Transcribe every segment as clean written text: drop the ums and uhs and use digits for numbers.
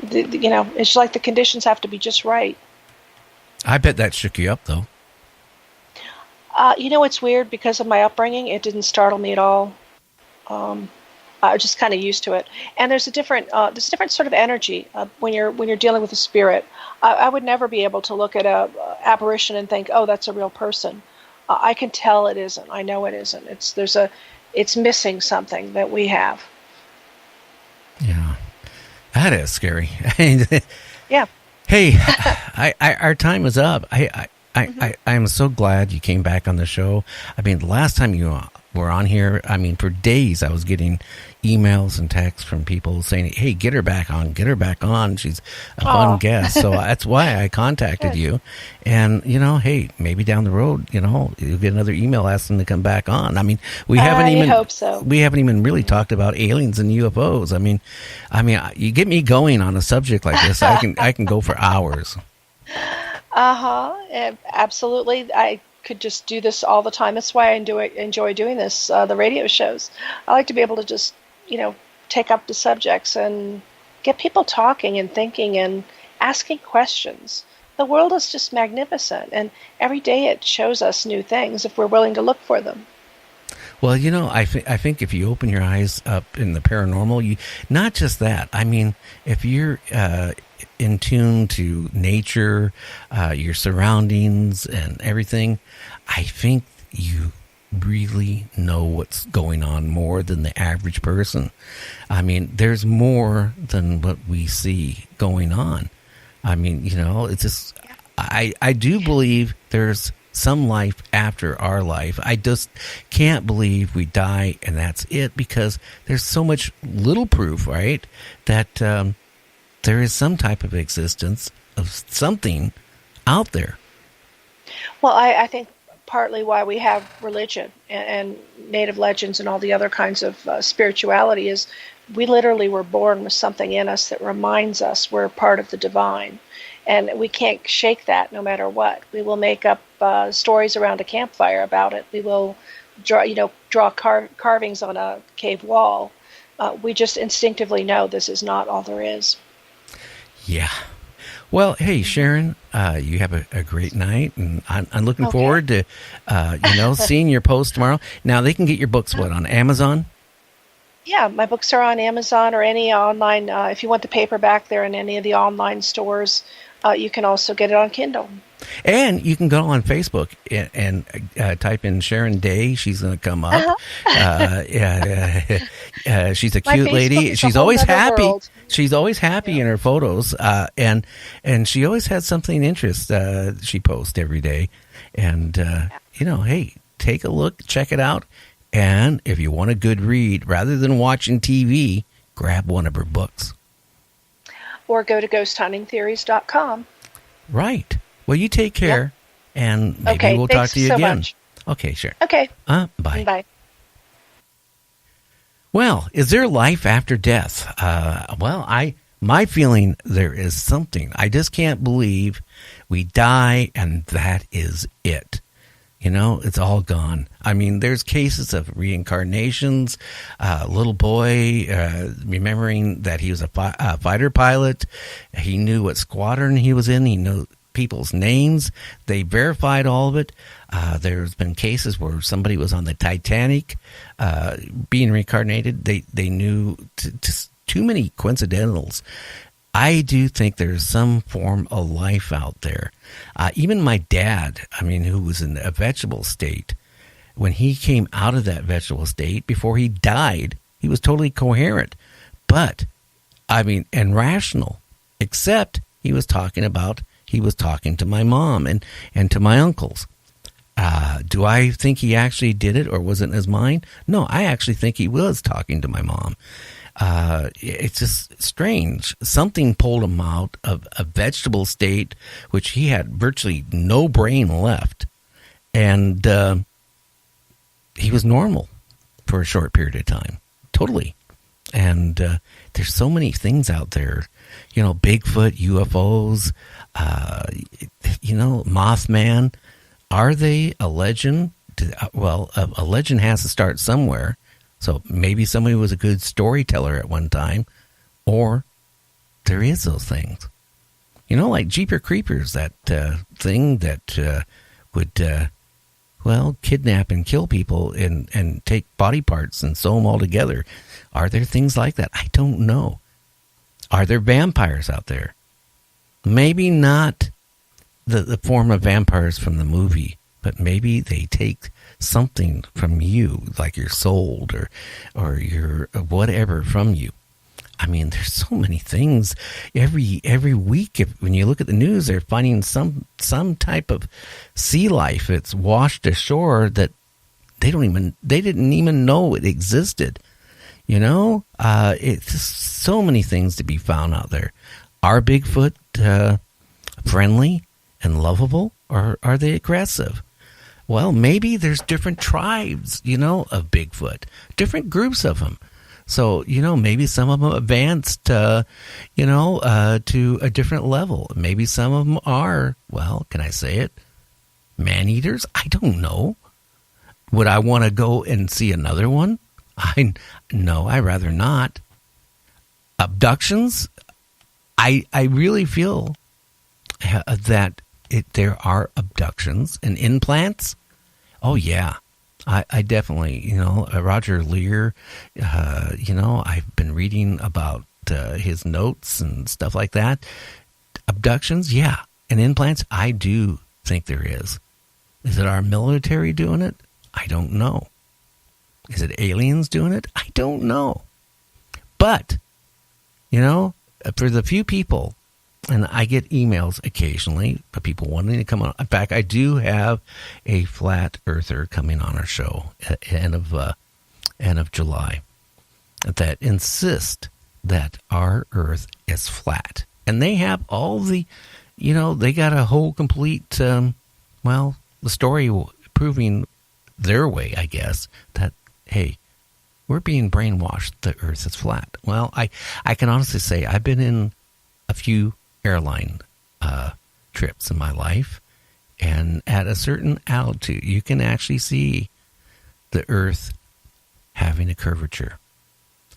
It's like the conditions have to be just right. I bet that shook you up, though. It's weird because of my upbringing. It didn't startle me at all. Um, I was just kind of used to it. And there's a different sort of energy when you're dealing with a spirit. I would never be able to look at a apparition and think, oh, that's a real person. I can tell it isn't. I know it isn't. It's missing something that we have. Yeah, that is scary. Yeah. Hey, our time is up. Mm-hmm. I am so glad you came back on the show. I mean, the last time you were on here, I mean, for days I was getting emails and texts from people saying, hey, get her back on. She's a fun guest. So that's why I contacted you. And, hey, maybe down the road, you'll get another email asking to come back on. I mean, I hope so. We haven't even really talked about aliens and UFOs. I mean, you get me going on a subject like this, I can go for hours. Absolutely. I could just do this all the time. That's why I enjoy doing this, the radio shows. I like to be able to just, take up the subjects and get people talking and thinking and asking questions. The world is just magnificent, and every day it shows us new things if we're willing to look for them. Well, I think if you open your eyes up in the paranormal, not just that. I mean, if you're in tune to nature, your surroundings, and everything, I think you really know what's going on more than the average person. I mean, there's more than what we see going on. I mean, it's just, I do believe there's some life after our life. I just can't believe we die and that's it, because there's so much little proof, right, that there is some type of existence of something out there. Well, I think partly why we have religion and native legends and all the other kinds of spirituality is we literally were born with something in us that reminds us we're part of the divine. And we can't shake that no matter what. We will make up stories around a campfire about it. We will draw carvings on a cave wall. We just instinctively know this is not all there is. Yeah. Well, hey, Sharon, you have a great night, and I'm looking forward to, seeing your post tomorrow. Now, they can get your books, on Amazon? Yeah, my books are on Amazon or any online. If you want the paperback, they're in any of the online stores. You can also get it on Kindle. And you can go on Facebook and type in Sharon-day. She's going to come up. She's a cute lady. She's always happy. World. She's always happy in her photos. And she always has something interesting she posts every day. And, hey, take a look, check it out. And if you want a good read, rather than watching TV, grab one of her books. Or go to ghosthuntingtheories.com. Right. Well, you take care, and maybe we'll talk to you again. Much. Okay, sure. Okay. Bye. Bye. Well, is there life after death? My feeling there is something. I just can't believe we die and that is it. It's all gone. I mean, there's cases of reincarnations. Little boy remembering that he was a fighter pilot. He knew what squadron he was in. He knew people's names. They verified all of it. There's been cases where somebody was on the Titanic being reincarnated. They knew too many coincidentals. I do think there's some form of life out there. Even my dad, who was in a vegetable state, when he came out of that vegetable state, before he died, he was totally coherent. But, and rational, except he was talking to my mom and to my uncles. Do I think he actually did it, or was it in his mind? No, I actually think he was talking to my mom. It's just strange. Something pulled him out of a vegetable state, which he had virtually no brain left. And he was normal for a short period of time. Totally. And there's so many things out there. Bigfoot, UFOs, Mothman. Are they a legend? Well, a legend has to start somewhere. So maybe somebody was a good storyteller at one time, or there is those things. You know, like Jeeper Creepers, that thing that would, kidnap and kill people and take body parts and sew them all together. Are there things like that? I don't know. Are there vampires out there? Maybe not the form of vampires from the movie, but maybe they take something from you, like your soul or your whatever from you. I mean, there's so many things every week. When you look at the news, they're finding some type of sea life that's washed ashore that they didn't even know it existed. You know, it's just so many things to be found out there. Are Bigfoot friendly and lovable, or are they aggressive? Well, maybe there's different tribes, of Bigfoot, different groups of them. So, maybe some of them advanced, to a different level. Maybe some of them are, can I say it? Man-eaters? I don't know. Would I want to go and see another one? No, I'd rather not. Abductions? I really feel that there are abductions and implants. Oh, yeah. I definitely, Roger Lear, I've been reading about his notes and stuff like that. Abductions, yeah. And implants, I do think there is. Is it our military doing it? I don't know. Is it aliens doing it? I don't know. But, for the few people, and I get emails occasionally of people wanting to come on. In fact, I do have a flat earther coming on our show at the end of July that insist that our Earth is flat. And they have all the, they got a whole complete, the story proving their way, I guess, that, hey, we're being brainwashed. The Earth is flat. Well, I can honestly say I've been in a few airline trips in my life, and at a certain altitude you can actually see the Earth having a curvature.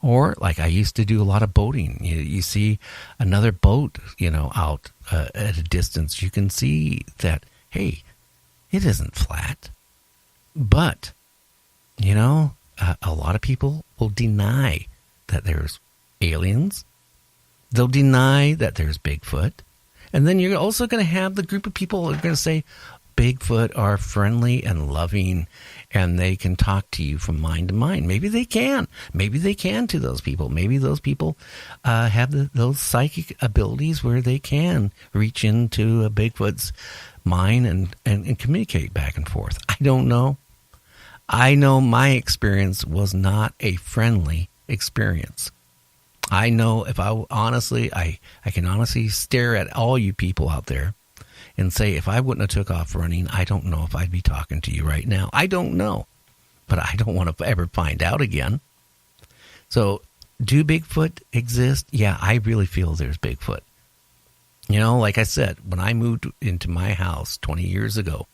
Or like I used to do a lot of boating, you see another boat out at a distance, you can see that, hey, it isn't flat. But a lot of people will deny that there's aliens. They'll deny that there's Bigfoot. And then you're also going to have the group of people who are going to say Bigfoot are friendly and loving and they can talk to you from mind to mind. Maybe they can. Maybe they can to those people. Maybe those people have those psychic abilities where they can reach into a Bigfoot's mind and communicate back and forth. I don't know. I know my experience was not a friendly experience. I know if I can honestly stare at all you people out there and say, if I wouldn't have took off running, I don't know if I'd be talking to you right now. I don't know, but I don't want to ever find out again. So do Bigfoot exist? Yeah, I really feel there's Bigfoot. Like I said, when I moved into my house 20 years ago,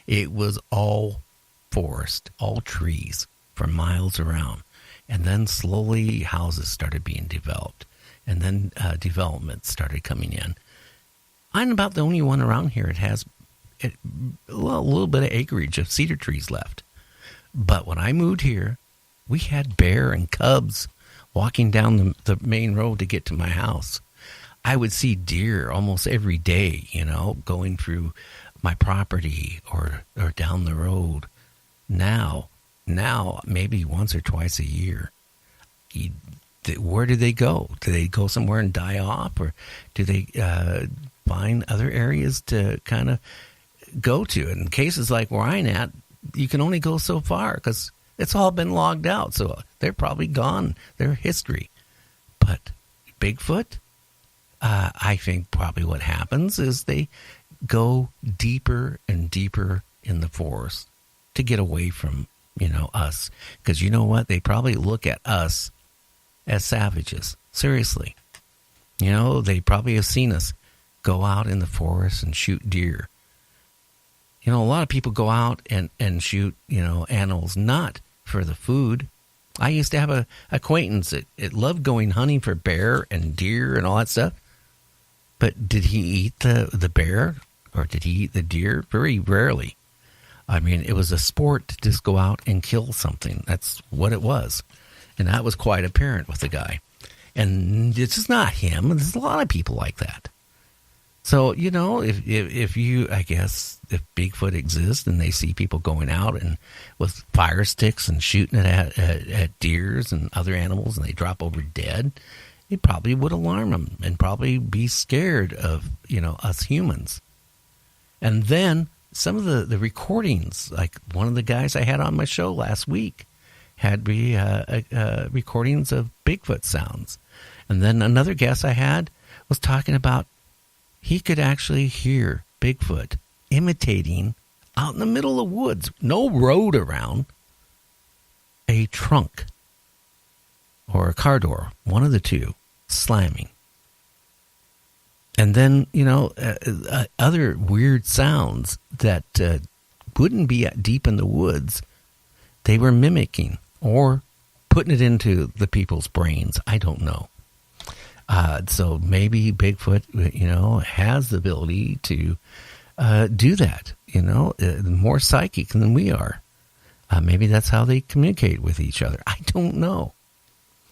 it was all forest, all trees for miles around. And then slowly houses started being developed. And then development started coming in. I'm about the only one around here that has a little bit of acreage of cedar trees left. But when I moved here, we had bear and cubs walking down the main road to get to my house. I would see deer almost every day, going through my property or down the road. Now, maybe once or twice a year. Where do they go? Do they go somewhere and die off? Or do they find other areas to kind of go to? In cases like where I'm at, you can only go so far because it's all been logged out. So they're probably gone. They're history. But Bigfoot, I think probably what happens is they go deeper and deeper in the forest to get away from us. Because you know what? They probably look at us as savages. Seriously. They probably have seen us go out in the forest and shoot deer. A lot of people go out and shoot, animals not for the food, I used to have a acquaintance that loved going hunting for bear and deer and all that stuff. But did he eat the bear or did he eat the deer? Very rarely. I mean, it was a sport to just go out and kill something. That's what it was. And that was quite apparent with the guy. And this is not him. There's a lot of people like that. So, you know, if you, I guess, if Bigfoot exists and they see people going out and with fire sticks and shooting it at deers and other animals and they drop over dead, it probably would alarm them and probably be scared of, you know, us humans. And then some of the recordings, like one of the guys I had on my show last week had recordings of Bigfoot sounds. And then another guest I had was talking about he could actually hear Bigfoot imitating out in the middle of the woods, no road around, a trunk or a car door, one of the two, slamming. And then, you know, other weird sounds that wouldn't be deep in the woods, they were mimicking or putting it into the people's brains. I don't know. So maybe Bigfoot, you know, has the ability to do that, you know, more psychic than we are. Maybe that's how they communicate with each other. I don't know.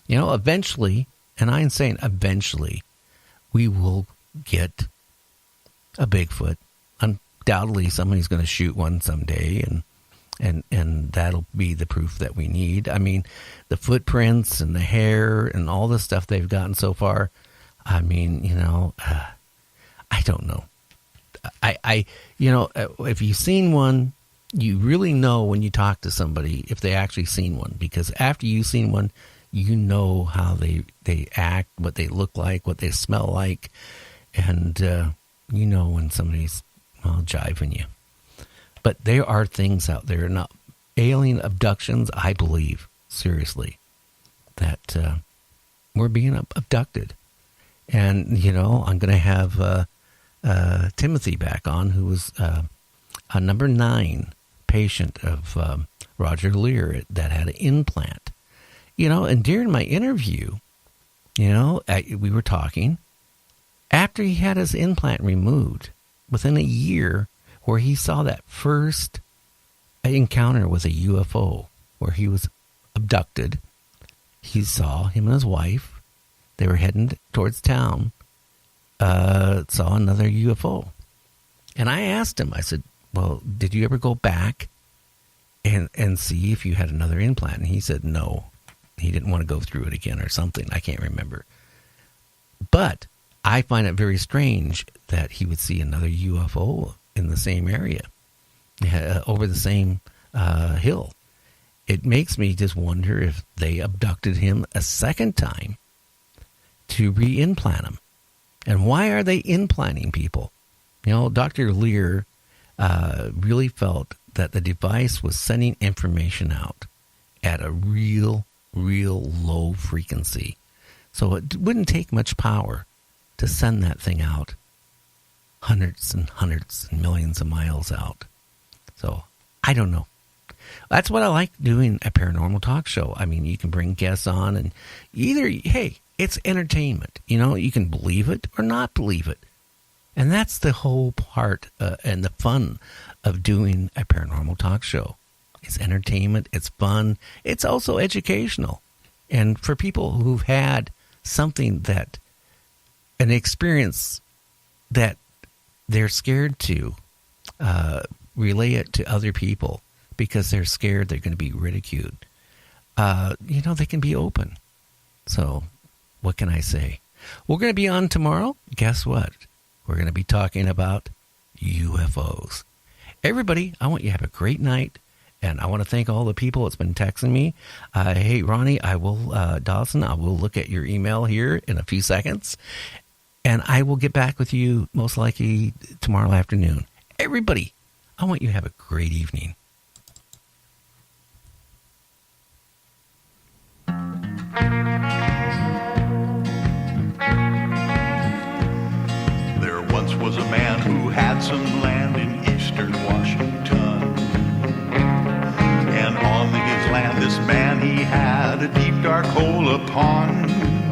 You know, eventually, and I'm saying eventually, we will get a Bigfoot. Undoubtedly, somebody's going to shoot one someday, and that'll be the proof that we need. I mean, the footprints and the hair and all the stuff they've gotten so far, I mean, you know, I don't know. You know, if you've seen one, you really know when you talk to somebody if they actually seen one, because after you've seen one, you know how they act, what they look like, what they smell like, and you know when somebody's, well, jiving you. But there are things out there, not alien abductions, I believe, seriously, that we're being abducted. And, you know, I'm going to have Timothy back on, who was a number 9 patient of Roger Lear that had an implant. You know, and during my interview, you know, we were talking. After he had his implant removed, within a year, where he saw that first encounter with a UFO, where he was abducted, he saw him and his wife. They were heading towards town, saw another UFO. And I asked him, I said, well, did you ever go back and see if you had another implant? And he said no. He didn't want to go through it again or something. I can't remember. But I find it very strange that he would see another UFO in the same area, over the same hill. It makes me just wonder if they abducted him a second time to re-implant him. And why are they implanting people? You know, Dr. Lear really felt that the device was sending information out at a real low frequency. So it wouldn't take much power to send that thing out hundreds and millions of miles out. So I don't know. That's what I like doing a paranormal talk show. I mean, you can bring guests on and either, hey, it's entertainment. You know, you can believe it or not believe it. And that's the whole part and the fun of doing a paranormal talk show. It's entertainment, it's fun, it's also educational. And for people who've had something that, an experience that they're scared to relay it to other people because they're scared they're going to be ridiculed, you know, they can be open. So what can I say? We're going to be on tomorrow. Guess what? We're going to be talking about UFOs. Everybody, I want you to have a great night. And I want to thank all the people that's been texting me. Hey, Ronnie, Dawson, I will look at your email here in a few seconds. And I will get back with you most likely tomorrow afternoon. Everybody, I want you to have a great evening. There once was a man who had some land in eastern Washington. And on his land, this man he had a deep dark hole upon.